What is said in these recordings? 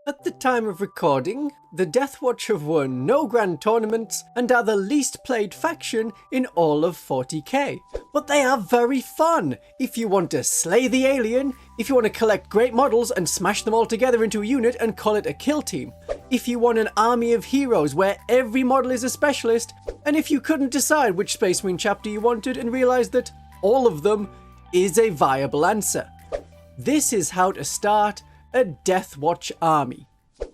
At the time of recording, the Deathwatch have won no grand tournaments and are the least played faction in all of 40k. But they are very fun if you want to slay the alien, if you want to collect great models and smash them all together into a unit and call it a kill team, if you want an army of heroes where every model is a specialist, and if you couldn't decide which Space Marine chapter you wanted and realised that all of them is a viable answer. This is how to start a Deathwatch army.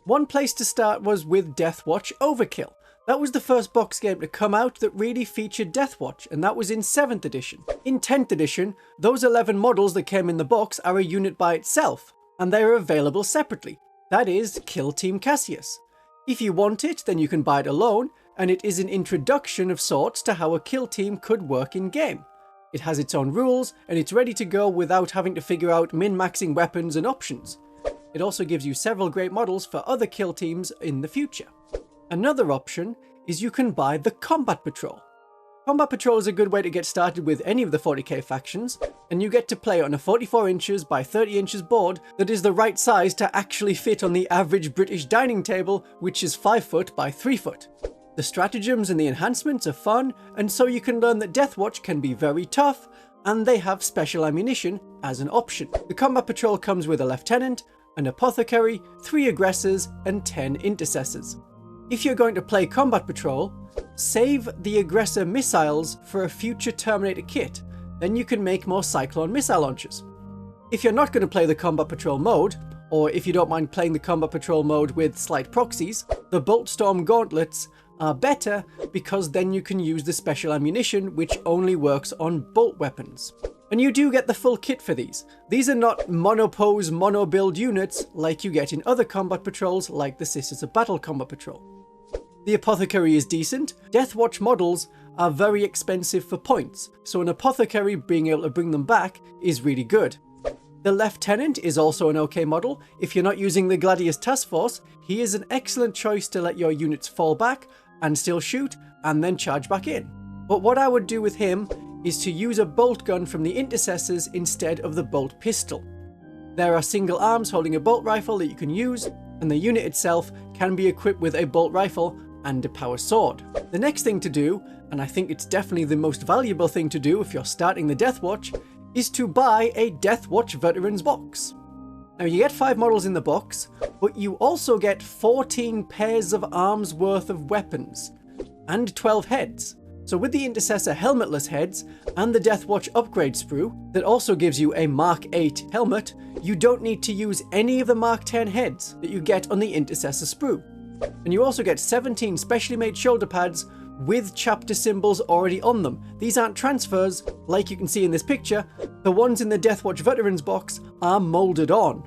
One place to start was with Deathwatch Overkill. That was the first box game to come out that really featured Deathwatch, and that was in 7th edition. In 10th edition, those 11 models that came in the box are a unit by itself, and they are available separately. That is Kill Team Cassius. If you want it, then you can buy it alone, and it is an introduction of sorts to how a kill team could work in game. It has its own rules, and it's ready to go without having to figure out min-maxing weapons and options. It also gives you several great models for other kill teams in the future. Another option is you can buy the Combat Patrol. Combat Patrol is a good way to get started with any of the 40k factions, and you get to play on a 44 inches by 30 inches board that is the right size to actually fit on the average British dining table, which is 5 foot by 3 foot. The stratagems and the enhancements are fun, and so you can learn that Deathwatch can be very tough, and they have special ammunition as an option. The Combat Patrol comes with a lieutenant, an apothecary, 3 aggressors, and 10 intercessors. If you're going to play Combat Patrol, save the aggressor missiles for a future Terminator kit, then you can make more Cyclone missile launchers. If you're not going to play the Combat Patrol mode, or if you don't mind playing the Combat Patrol mode with slight proxies, the Boltstorm gauntlets are better because then you can use the special ammunition which only works on bolt weapons. And you do get the full kit for these. These are not monopose, mono-build units like you get in other combat patrols like the Sisters of Battle Combat Patrol. The Apothecary is decent. Deathwatch models are very expensive for points, so an Apothecary being able to bring them back is really good. The Lieutenant is also an okay model. If you're not using the Gladius Task Force, he is an excellent choice to let your units fall back and still shoot and then charge back in. But what I would do with him is to use a bolt gun from the intercessors instead of the bolt pistol. There are single arms holding a bolt rifle that you can use, and the unit itself can be equipped with a bolt rifle and a power sword. The next thing to do, and I think it's definitely the most valuable thing to do if you're starting the Deathwatch, is to buy a Deathwatch Veterans box. Now you get 5 models in the box, but you also get 14 pairs of arms worth of weapons, and 12 heads. So with the Intercessor helmetless heads and the Deathwatch upgrade sprue that also gives you a Mark 8 helmet, you don't need to use any of the Mark 10 heads that you get on the Intercessor sprue. And you also get 17 specially made shoulder pads with chapter symbols already on them. These aren't transfers like you can see in this picture. The ones in the Deathwatch Veterans box are moulded on.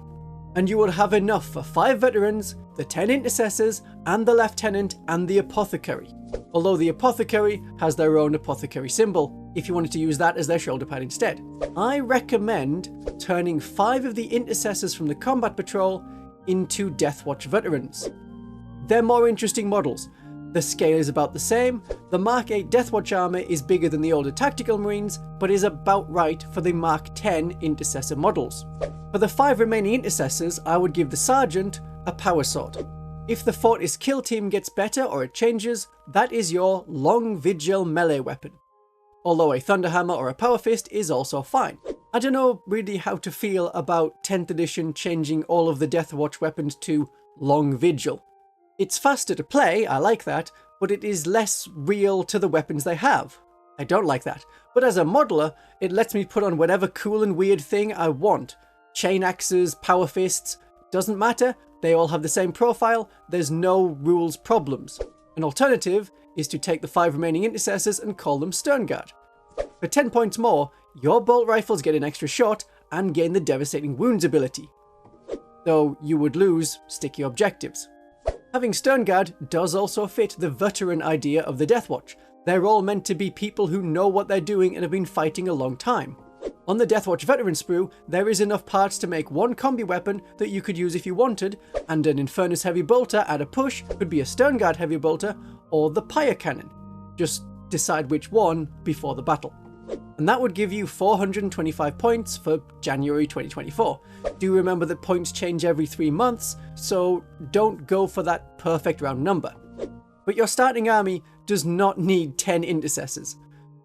And you will have enough for 5 veterans, the 10 intercessors, and the lieutenant and the apothecary. Although the apothecary has their own apothecary symbol, if you wanted to use that as their shoulder pad instead. I recommend turning 5 of the intercessors from the Combat Patrol into Deathwatch Veterans. They're more interesting models. The scale is about the same. The Mark 8 Deathwatch armor is bigger than the older Tactical Marines, but is about right for the Mark 10 intercessor models. For the 5 remaining intercessors, I would give the Sergeant a power sword. If the Fortis kill team gets better or it changes, that is your long vigil melee weapon. Although a Thunderhammer or a Power Fist is also fine. I don't know really how to feel about 10th edition changing all of the Deathwatch weapons to long vigil. It's faster to play, I like that, but it is less real to the weapons they have. I don't like that. But as a modeler, it lets me put on whatever cool and weird thing I want. Chain axes, power fists, doesn't matter. They all have the same profile. There's no rules problems. An alternative is to take the 5 remaining intercessors and call them Sternguard. For 10 points more, your bolt rifles get an extra shot and gain the devastating wounds ability. Though you would lose sticky objectives. Having Sternguard does also fit the veteran idea of the Deathwatch. They're all meant to be people who know what they're doing and have been fighting a long time. On the Deathwatch Veteran sprue, there is enough parts to make one combi weapon that you could use if you wanted, and an Infernus Heavy Bolter at a push could be a Sternguard Heavy Bolter or the Pyre Cannon. Just decide which one before the battle. And that would give you 425 points for January 2024. Do remember that points change every 3 months, so don't go for that perfect round number. But your starting army does not need 10 intercessors.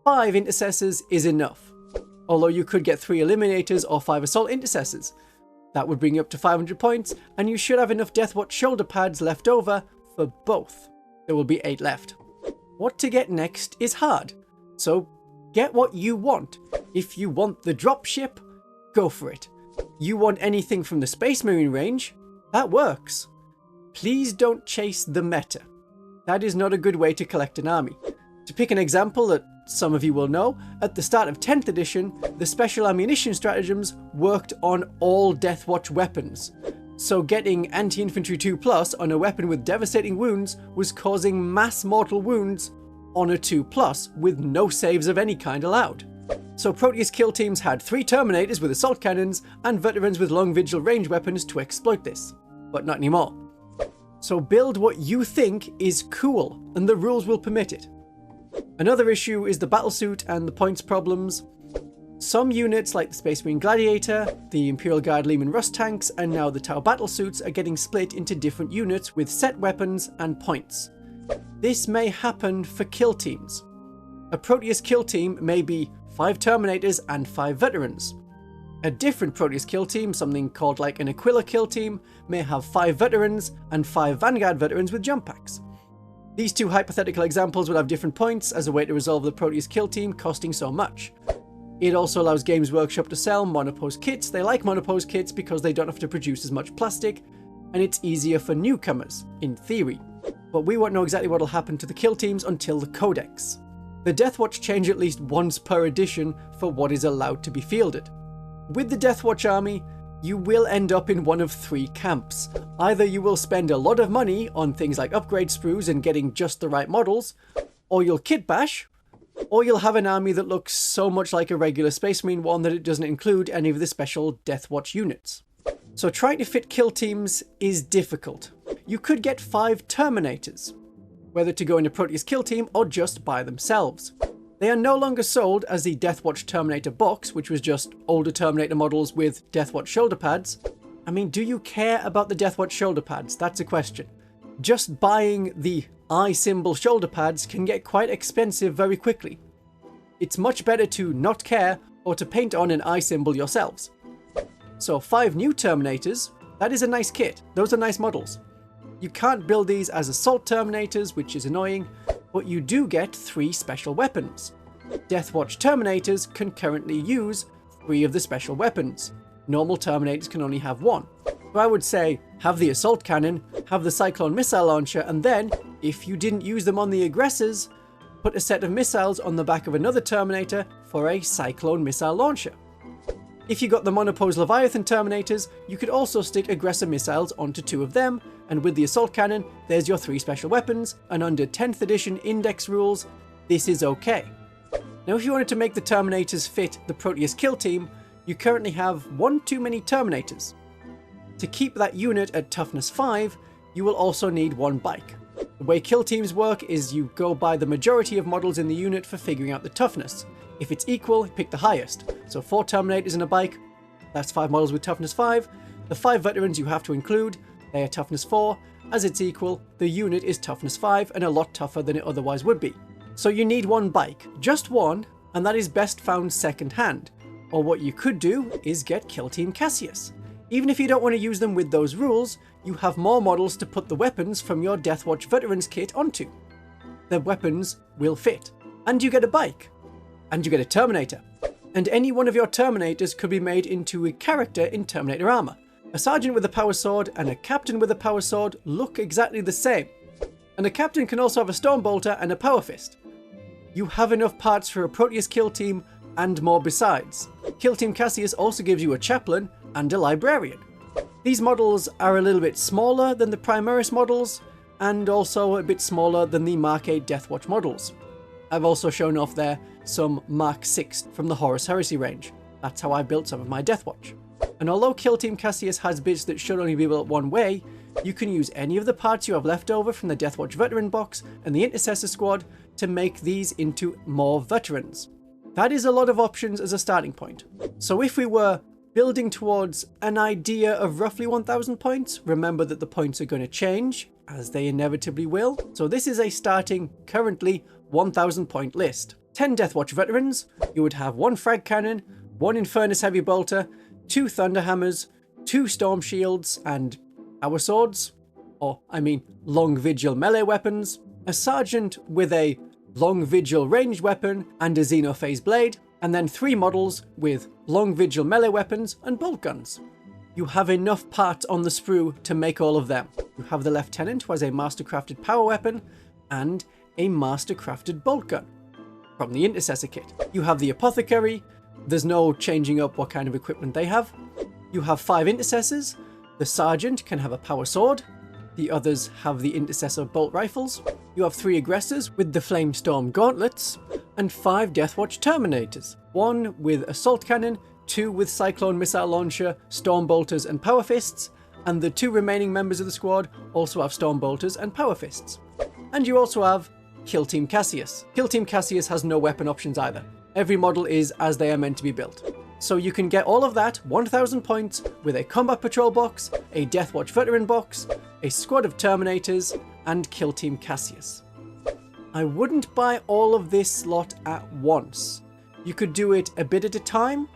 5 intercessors is enough. Although you could get 3 eliminators or 5 assault intercessors. That would bring you up to 500 points, and you should have enough Deathwatch shoulder pads left over for both. There will be 8 left. What to get next is hard, so get what you want. If you want the dropship, go for it. You want anything from the Space Marine range? That works. Please don't chase the meta. That is not a good way to collect an army. To pick an example that some of you will know, at the start of 10th edition, the special ammunition stratagems worked on all Deathwatch weapons. So getting anti-infantry 2+ on a weapon with devastating wounds was causing mass mortal wounds on a 2+ with no saves of any kind allowed. So Proteus kill teams had 3 Terminators with assault cannons and veterans with long vigil range weapons to exploit this, but not anymore. So build what you think is cool, and the rules will permit it. Another issue is the battlesuit and the points problems. Some units like the Space Marine Gladiator, the Imperial Guard Lehman Russ tanks, and now the Tau battlesuits are getting split into different units with set weapons and points. This may happen for kill teams. A Proteus kill team may be 5 Terminators and 5 veterans. A different Proteus kill team, something called like an Aquila kill team, may have 5 veterans and 5 Vanguard veterans with jump packs. These 2 hypothetical examples would have different points as a way to resolve the Proteus kill team costing so much. It also allows Games Workshop to sell monopose kits. They like monopose kits because they don't have to produce as much plastic, and it's easier for newcomers, in theory. But we won't know exactly what will happen to the kill teams until the Codex. The Deathwatch change at least once per edition for what is allowed to be fielded. With the Deathwatch army, you will end up in one of 3 camps. Either you will spend a lot of money on things like upgrade sprues and getting just the right models, or you'll kitbash, or you'll have an army that looks so much like a regular Space Marine one that it doesn't include any of the special Deathwatch units. So trying to fit kill teams is difficult. You could get 5 Terminators, whether to go in a Proteus kill team or just by themselves. They are no longer sold as the Deathwatch Terminator box, which was just older Terminator models with Deathwatch shoulder pads. I mean, do you care about the Deathwatch shoulder pads? That's a question. Just buying the eye symbol shoulder pads can get quite expensive very quickly. It's much better to not care or to paint on an eye symbol yourselves. So 5 new Terminators, that is a nice kit. Those are nice models. You can't build these as assault Terminators, which is annoying, but you do get 3 special weapons. Deathwatch Terminators can currently use 3 of the special weapons. Normal Terminators can only have 1. So I would say, have the assault cannon, have the Cyclone missile launcher, and then, if you didn't use them on the aggressors, put a set of missiles on the back of another Terminator for a Cyclone missile launcher. If you got the monopose Leviathan Terminators, you could also stick aggressor missiles onto 2 of them, and with the assault cannon, there's your 3 special weapons, and under 10th edition index rules, this is okay. Now if you wanted to make the Terminators fit the Proteus kill team, you currently have 1 too many Terminators. To keep that unit at toughness 5, you will also need 1 bike. The way kill teams work is you go by the majority of models in the unit for figuring out the toughness. If it's equal, pick the highest. So 4 Terminators and a bike, that's 5 models with toughness 5. The 5 veterans you have to include, they are toughness 4. As it's equal, the unit is toughness 5 and a lot tougher than it otherwise would be. So you need 1 bike, just 1, and that is best found second hand. Or what you could do is get Kill Team Cassius. Even if you don't want to use them with those rules, you have more models to put the weapons from your Deathwatch Veterans kit onto. The weapons will fit. And you get a bike. And you get a Terminator. And any one of your Terminators could be made into a character in Terminator armor. A sergeant with a power sword and a captain with a power sword look exactly the same. And a captain can also have a stone bolter and a power fist. You have enough parts for a Proteus kill team and more besides. Kill Team Cassius also gives you a chaplain and a librarian. These models are a little bit smaller than the Primaris models, and also a bit smaller than the Mark 8 Deathwatch models. I've also shown off there some Mark 6 from the Horus Heresy range. That's how I built some of my Deathwatch. And although Kill Team Cassius has bits that should only be built one way, you can use any of the parts you have left over from the Deathwatch Veteran box and the Intercessor squad to make these into more veterans. That is a lot of options as a starting point. So if we were building towards an idea of roughly 1,000 points, remember that the points are going to change, as they inevitably will. So this is a starting, currently 1,000 point list. 10 Deathwatch Veterans, you would have 1 frag cannon, 1 Infernus Heavy Bolter, 2 Thunderhammers, 2 Storm Shields and Power Swords, or I mean Long Vigil melee weapons, a Sergeant with a Long Vigil ranged weapon and a Xenophase blade, and then 3 models with Long Vigil melee weapons and bolt guns. You have enough parts on the sprue to make all of them. You have the Lieutenant, who has a mastercrafted power weapon and a mastercrafted bolt gun from the Intercessor kit. You have the Apothecary, there's no changing up what kind of equipment they have. You have 5 Intercessors, the Sergeant can have a power sword, the others have the Intercessor bolt rifles. You have 3 Aggressors with the Flamestorm gauntlets, and 5 Deathwatch Terminators, 1 with Assault Cannon, 2 with Cyclone Missile Launcher, Storm Bolters and Power Fists, and the 2 remaining members of the squad also have Storm Bolters and Power Fists. And you also have Kill Team Cassius. Kill Team Cassius has no weapon options either. Every model is as they are meant to be built. So you can get all of that, 1,000 points, with a Combat Patrol box, a Deathwatch Veteran box, a squad of Terminators, and Kill Team Cassius. I wouldn't buy all of this lot at once. You could do it a bit at a time.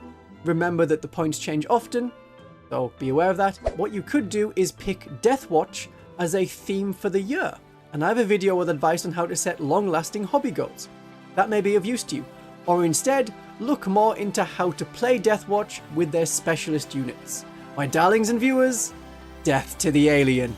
Remember that the points change often, so be aware of that. What you could do is pick Deathwatch as a theme for the year. And I have a video with advice on how to set long-lasting hobby goals. That may be of use to you. Or instead, look more into how to play Deathwatch with their specialist units. My darlings and viewers, death to the alien.